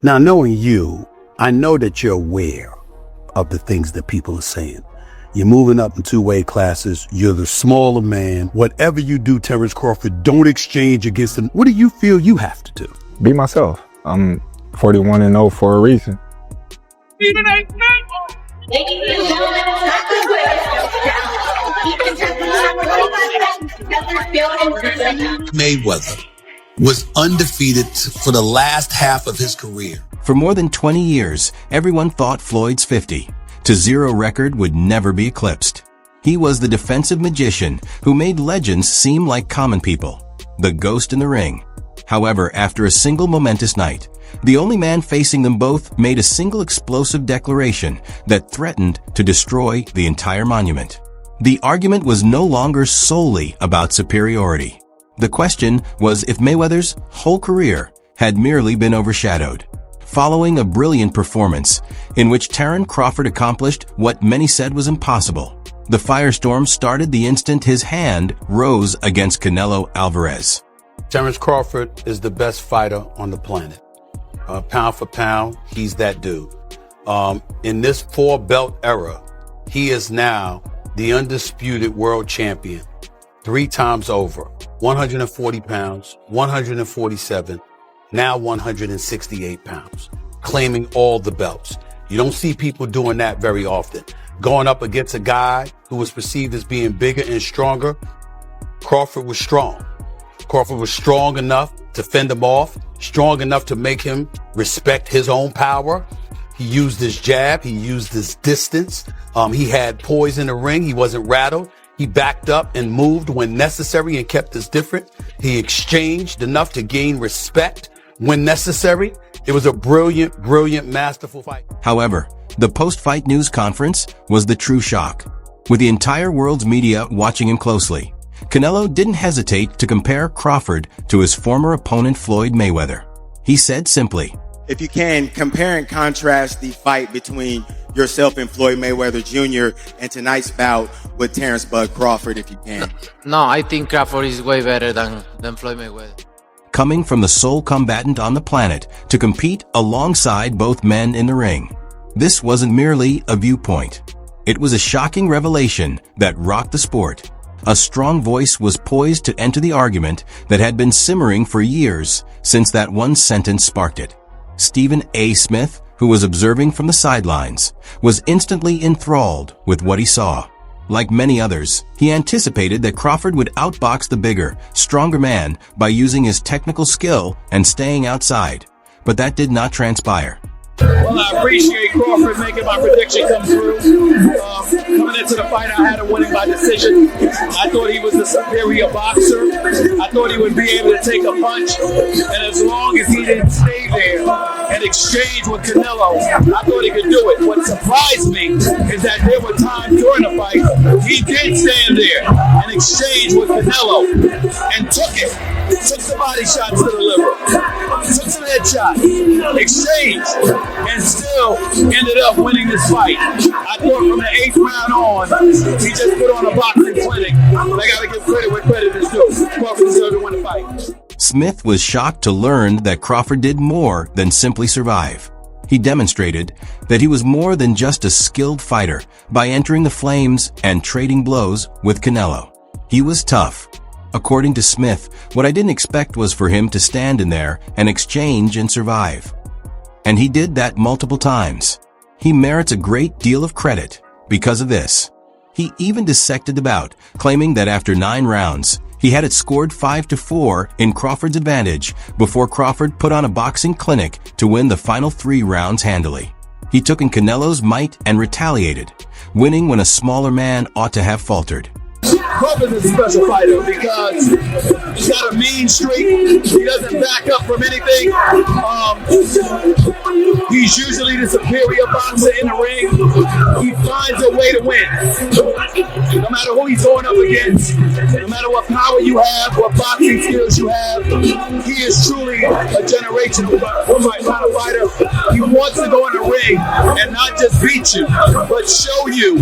Now, knowing you, I know that you're aware of the things that people are saying. You're moving up in two-weight classes. You're the smaller man. Whatever you do, Terence Crawford, don't exchange against him. What do you feel you have to do? Be myself. I'm 41-0 for a reason. Mayweather was undefeated for the last half of his career. For more than 20 years, everyone thought Floyd's 50-0 record would never be eclipsed. He was the defensive magician who made legends seem like common people, the ghost in the ring. However, after a single momentous night, the only man facing them both made a single explosive declaration that threatened to destroy the entire monument. The argument was no longer solely about superiority. The question was if Mayweather's whole career had merely been overshadowed. Following a brilliant performance in which Terence Crawford accomplished what many said was impossible, the firestorm started the instant his hand rose against Canelo Alvarez. Terence Crawford is the best fighter on the planet. Pound for pound, he's that dude. In this four-belt era, he is now the undisputed world champion 3 times over. 140 pounds, 147, now 168 pounds, claiming all the belts. You don't see people doing that very often. Going up against a guy who was perceived as being bigger and stronger, Crawford was strong. Crawford was strong enough to fend him off, strong enough to make him respect his own power. He used his jab, he used his distance. He had poise in the ring, he wasn't rattled. He backed up and moved when necessary and kept us different. He exchanged enough to gain respect when necessary. It was a brilliant, masterful fight. However, the post-fight news conference was the true shock. With the entire world's media watching him closely, Canelo didn't hesitate to compare Crawford to his former opponent Floyd Mayweather. He said simply, "If you can, compare and contrast the fight between yourself and Floyd Mayweather Jr. and tonight's bout with Terence Bud Crawford, if you can." No, I think Crawford is way better than Floyd Mayweather. Coming from the sole combatant on the planet to compete alongside both men in the ring, this wasn't merely a viewpoint. It was a shocking revelation that rocked the sport. A strong voice was poised to enter the argument that had been simmering for years since that one sentence sparked it. Stephen A. Smith, who was observing from the sidelines, was instantly enthralled with what he saw. Like many others, he anticipated that Crawford would outbox the bigger, stronger man by using his technical skill and staying outside. But that did not transpire. Well, I appreciate Crawford making my prediction come through. Coming into the fight, I had him winning by decision. I thought he was the superior boxer. I thought he would be able to take a punch. And as long as he didn't stay there and exchange with Canelo, I thought he could do it. What surprised me is that there were times during the fight he did stand there and exchange with Canelo and took it. Took some body shots to the liver. Took some headshots. Exchanged. And still ended up winning this fight. I thought from the 8th round on, he just put on a boxing clinic. But I got to give credit where credit is due. Crawford deserved to win the fight. Smith was shocked to learn that Crawford did more than simply survive. He demonstrated that he was more than just a skilled fighter by entering the flames and trading blows with Canelo. He was tough. According to Smith, what I didn't expect was for him to stand in there and exchange and survive. And he did that multiple times. He merits a great deal of credit because of this. He even dissected the bout, claiming that after 9 rounds, he had it scored 5-4 in Crawford's advantage before Crawford put on a boxing clinic to win the final 3 rounds handily. He took in Canelo's might and retaliated, winning when a smaller man ought to have faltered. Crawford is a special fighter because he's got a mean streak. He doesn't back up from anything. He's usually the superior boxer in the ring. He finds a way to win. No matter who he's going up against, no matter what power you have, what boxing skills you have, he is truly a generational kind of fighter. He wants to go in the ring and not just beat you, but show you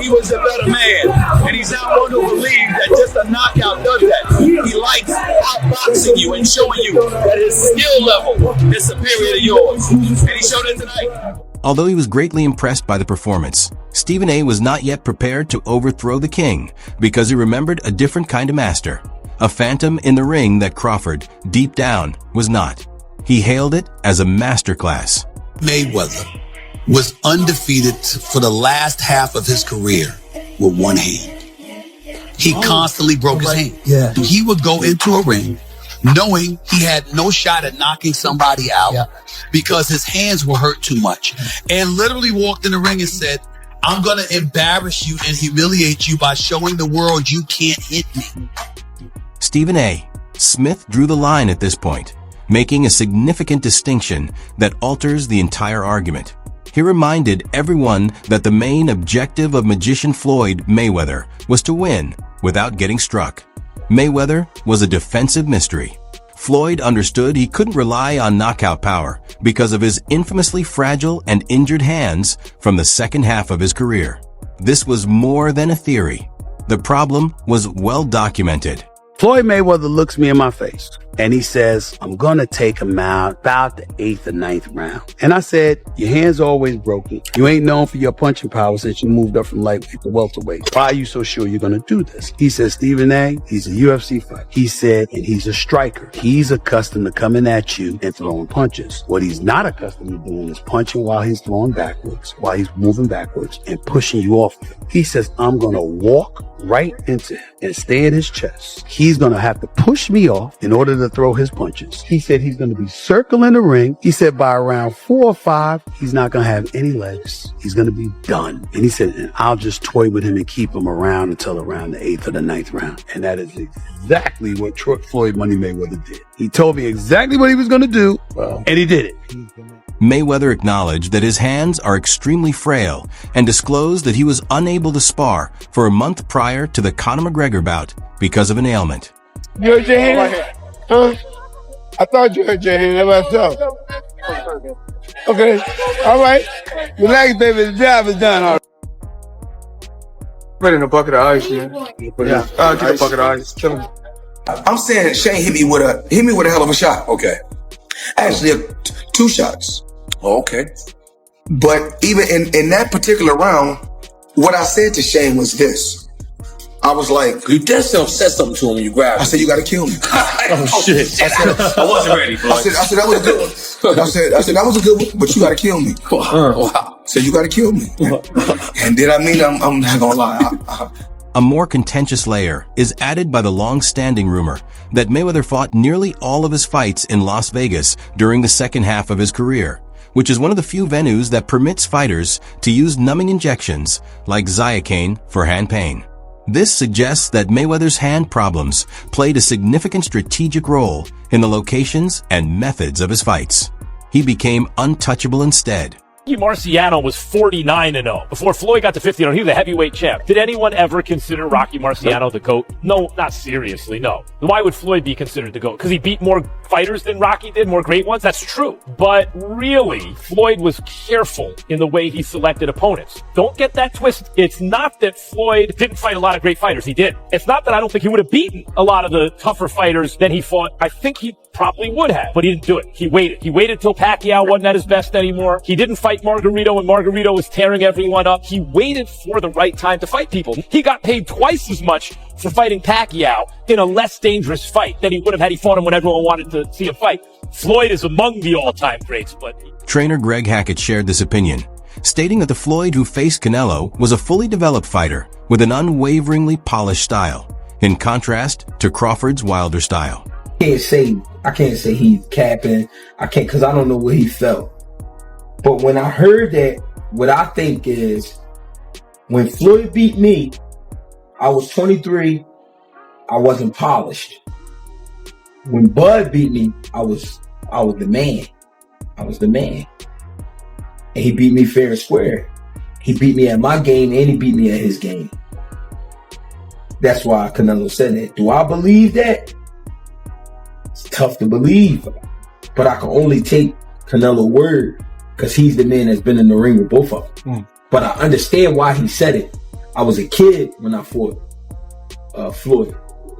he was a better man. And he's not one who believes that just a knockout does that. He likes outboxing you and showing you that his skill level is superior to yours. And he showed it tonight. Although he was greatly impressed by the performance, Stephen A. was not yet prepared to overthrow the king because he remembered a different kind of master, a phantom in the ring that Crawford, deep down, was not. He hailed it as a masterclass. Mayweather was undefeated for the last half of his career with one hand. He constantly broke his hand. Yeah. He would go into a ring knowing he had no shot at knocking somebody out because his hands were hurt too much, and literally walked in the ring and said, I'm going to embarrass you and humiliate you by showing the world you can't hit me. Stephen A. Smith drew the line at this point, making a significant distinction that alters the entire argument. He reminded everyone that the main objective of magician Floyd Mayweather was to win without getting struck. Mayweather was a defensive mystery. Floyd understood he couldn't rely on knockout power because of his infamously fragile and injured hands from the second half of his career. This was more than a theory. The problem was well documented. Floyd Mayweather looks me in my face and he says, I'm going to take him out about the 8th or 9th round. And I said, your hand's always broken. You ain't known for your punching power since you moved up from lightweight to welterweight. Why are you so sure you're going to do this? He said, Stephen A., he's a UFC fighter. He said, and he's a striker. He's accustomed to coming at you and throwing punches. What he's not accustomed to doing is punching while he's throwing backwards, while he's moving backwards and pushing you off. He says, I'm going to walk right into him and stay in his chest. He's going to have to push me off in order to throw his punches. He said he's going to be circling the ring. He said by around 4 or 5, he's not going to have any legs. He's going to be done. And he said, and I'll just toy with him and keep him around until around the 8th or the 9th round. And that is exactly what Floyd Money Mayweather did. He told me exactly what he was going to do, and he did it. Mayweather acknowledged that his hands are extremely frail and disclosed that he was unable to spar for a month prior to the Conor McGregor bout because of an ailment. You hurt your hand? Huh? I thought you hurt your hand. That's myself. Okay. All right. Relax, baby. The job is done. All right. Put in a bucket of ice, man. Yeah. I'll get a bucket of ice. Kill him. I'm saying Shane hit me with a hell of a shot. Okay. Actually, 2 shots. Okay. But even in that particular round, what I said to Shane was this. I was like, you said something to him when you grabbed him. I said, you gotta kill me. Oh shit. I wasn't ready, bro. I said that was a good one. I said that was a good one, but you gotta kill me. Wow. I said, you gotta kill me. And then I'm not gonna lie. A more contentious layer is added by the long-standing rumor that Mayweather fought nearly all of his fights in Las Vegas during the second half of his career, which is one of the few venues that permits fighters to use numbing injections like Zyacane for hand pain. This suggests that Mayweather's hand problems played a significant strategic role in the locations and methods of his fights. He became untouchable instead. Rocky Marciano was 49-0. Before Floyd got to 50-0, he was a heavyweight champ. Did anyone ever consider Rocky Marciano the GOAT? No, not seriously, no. Why would Floyd be considered the GOAT? Because he beat more fighters than Rocky did, more great ones? That's true. But really, Floyd was careful in the way he selected opponents. Don't get that twisted. It's not that Floyd didn't fight a lot of great fighters. He did. It's not that I don't think he would have beaten a lot of the tougher fighters than he fought. I think he probably would have, but he didn't do it. He waited. He waited till Pacquiao wasn't at his best anymore. He didn't fight Margarito when Margarito was tearing everyone up. He waited for the right time to fight people. He got paid twice as much for fighting Pacquiao in a less dangerous fight than he would have had he fought him when everyone wanted to see him fight. Floyd is among the all-time greats, but... Trainer Greg Hackett shared this opinion, stating that the Floyd who faced Canelo was a fully developed fighter with an unwaveringly polished style, in contrast to Crawford's wilder style. I can't say he's capping. I can't, because I don't know what he felt. But when I heard that, what I think is, when Floyd beat me, I was 23. I wasn't polished. When Bud beat me, I was the man. I was the man. And he beat me fair and square. He beat me at my game and he beat me at his game. That's why Canelo said that. Do I believe that? It's tough to believe, but I can only take Canelo's word. because he's the man that's been in the ring with both of them. But I understand why he said it. I was a kid when I fought Floyd.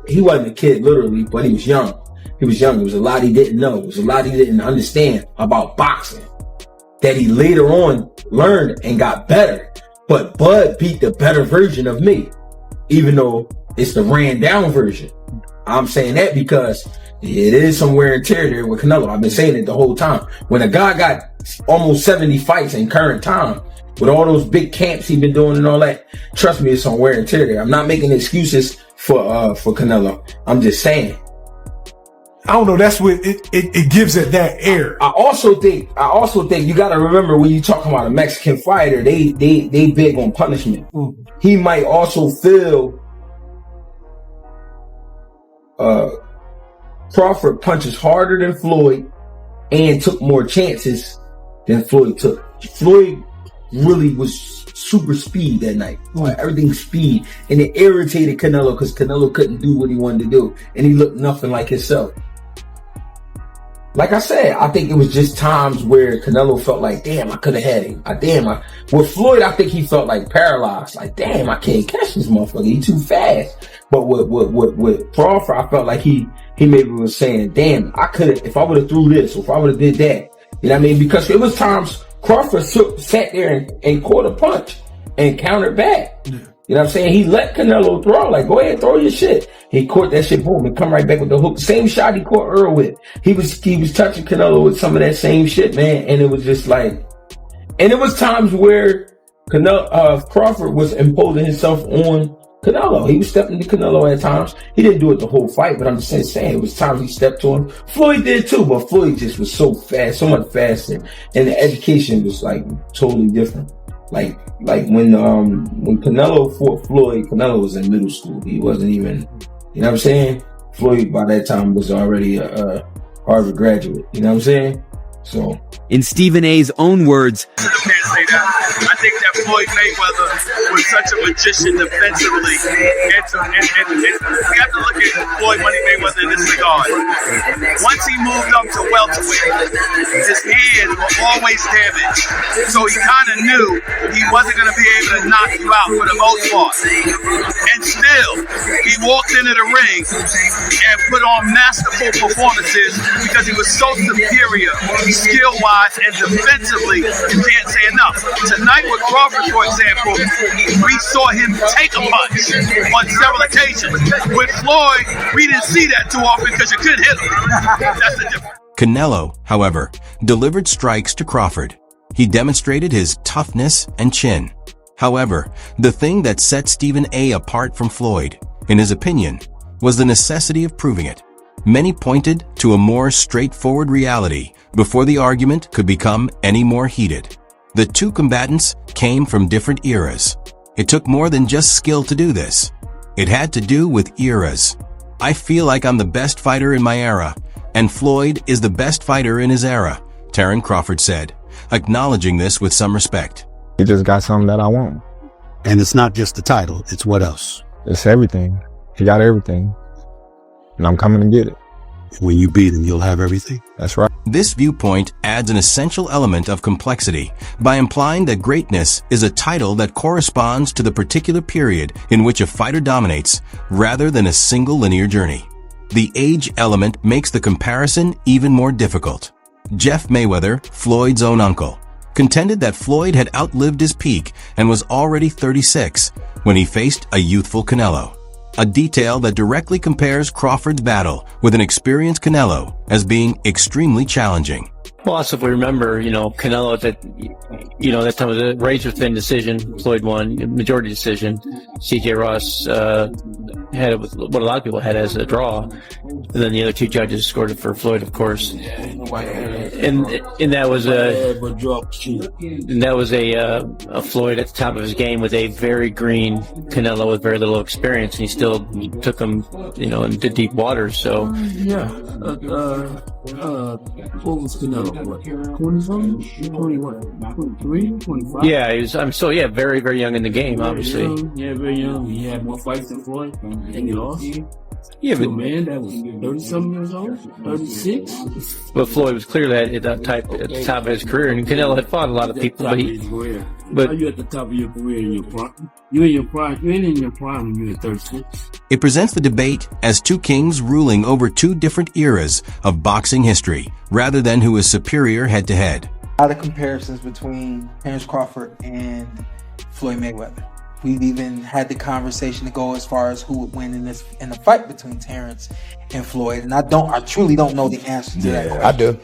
He wasn't a kid literally, but he was young. He was young. There was a lot he didn't know. There was a lot he didn't understand about boxing that he later on learned and got better. But Bud beat the better version of me, even though it's the ran down version. I'm saying that because it is some wear and tear there with Canelo. I've been saying it the whole time. When a guy got almost 70 fights in current time, with all those big camps he's been doing and all that, trust me, it's some wear and tear there. I'm not making excuses for Canelo. I'm just saying. I don't know. That's what it gives it that air. I also think you got to remember when you talking about a Mexican fighter, they big on punishment. He might also feel Crawford punches harder than Floyd and took more chances than Floyd took. Floyd really was super speed that night. Everything speed. And it irritated Canelo because Canelo couldn't do what he wanted to do. And he looked nothing like himself. Like I said, I think it was just times where Canelo felt like, damn, I could have had him. With Floyd, I think he felt like paralyzed. Like, damn, I can't catch this motherfucker. He too fast. But with Crawford, I felt like he maybe was saying, damn, I could have, if I would have threw this, or if I would have did that. You know what I mean? Because it was times Crawford sat there and caught a punch and countered back. You know what I'm saying? He let Canelo throw, like, go ahead, throw your shit. He caught that shit, boom, and come right back with the hook. Same shot he caught Earl with. He was touching Canelo with some of that same shit, man. And it was just like, and it was times where Crawford was imposing himself on Canelo. He was stepping to Canelo at times. He didn't do it the whole fight, but I'm just saying it was times he stepped to him. Floyd did too, but Floyd just was so fast, so much faster. And the education was like totally different. Like when Canelo fought Floyd, Canelo was in middle school. He wasn't even, you know what I'm saying? Floyd by that time was already a Harvard graduate. You know what I'm saying? So, in Stephen A's own words, I can't say that. I think that Floyd Mayweather was such a magician defensively. And we have to look at Floyd Mayweather in this regard. Once he moved up to welterweight, his hands were always damaged. So he kind of knew he wasn't going to be able to knock you out for the most part. And still, he walked into the ring and put on masterful performances because he was so superior skill-wise and defensively. You can't say enough. Tonight with Crawford, for example, we saw him take a punch on several occasions. With Floyd, we didn't see that too often because you couldn't hit him. That's the difference. Canelo, however, delivered strikes to Crawford. He demonstrated his toughness and chin. However, the thing that set Stephen A. apart from Floyd, in his opinion, was the necessity of proving it. Many pointed to a more straightforward reality before the argument could become any more heated. The two combatants came from different eras. It took more than just skill to do this. It had to do with eras. I feel like I'm the best fighter in my era, and Floyd is the best fighter in his era, Terence Crawford said, acknowledging this with some respect. He just got something that I want. And it's not just the title, it's what else? It's everything. He got everything. And I'm coming to get it. When you beat him, you'll have everything. That's right. This viewpoint adds an essential element of complexity by implying that greatness is a title that corresponds to the particular period in which a fighter dominates, rather than a single linear journey. The age element makes the comparison even more difficult. Jeff Mayweather, Floyd's own uncle, contended that Floyd had outlived his peak and was already 36 when he faced a youthful Canelo. A detail that directly compares Crawford's battle with an experienced Canelo as being extremely challenging. Well, also if we remember, Canelo at that time was a razor-thin decision. Floyd won, majority decision. C.J. Ross had it with what a lot of people had as a draw. And then the other two judges scored it for Floyd, of course. And that was a Floyd at the top of his game with a very green Canelo with very little experience, and he still took him, into deep waters. So what was Canelo? What, 20-something? 23, 25? Yeah, very, very young in the game, obviously. Yeah, very young. He had more fights than Floyd, and he lost. Yeah, to a man that was 30-something years old, 36. But Floyd was clearly at the top of his career, and Canelo had fought a lot of people. But are you at the top of your career in your prime? You in your prime? You ain't in your prime when you're at 36. It presents the debate as two kings ruling over two different eras of boxing history, rather than who is superior head-to-head. A lot of comparisons between Terence Crawford and Floyd Mayweather. We've even had the conversation to go as far as who would win in the fight between Terence and Floyd. And I truly don't know the answer to that question. I do.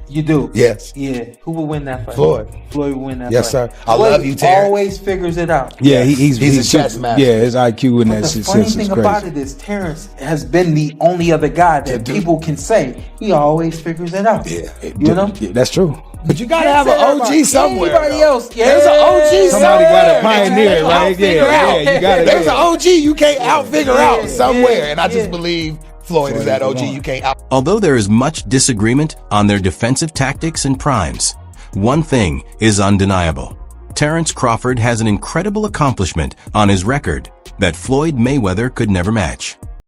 You do? Yes. Yeah. Who would win that fight? Floyd. Floyd would win that Yes, fight. sir. I love you, Terence. Always figures it out. Yeah, he's a chess master. Yeah, his IQ and that shit. The funny thing about it is Terence has been the only other guy that people can say he always figures it out. Yeah. You know? Yeah, that's true. But you gotta have an OG somewhere. Anybody else? Yeah. There's an OG Somebody somewhere. got to pioneer, right? Yeah, you got it. There's an OG you can't out-figure out somewhere. And I just believe Floyd is that OG you can't out. Although there is much disagreement on their defensive tactics and primes, one thing is undeniable. Terence Crawford has an incredible accomplishment on his record that Floyd Mayweather could never match.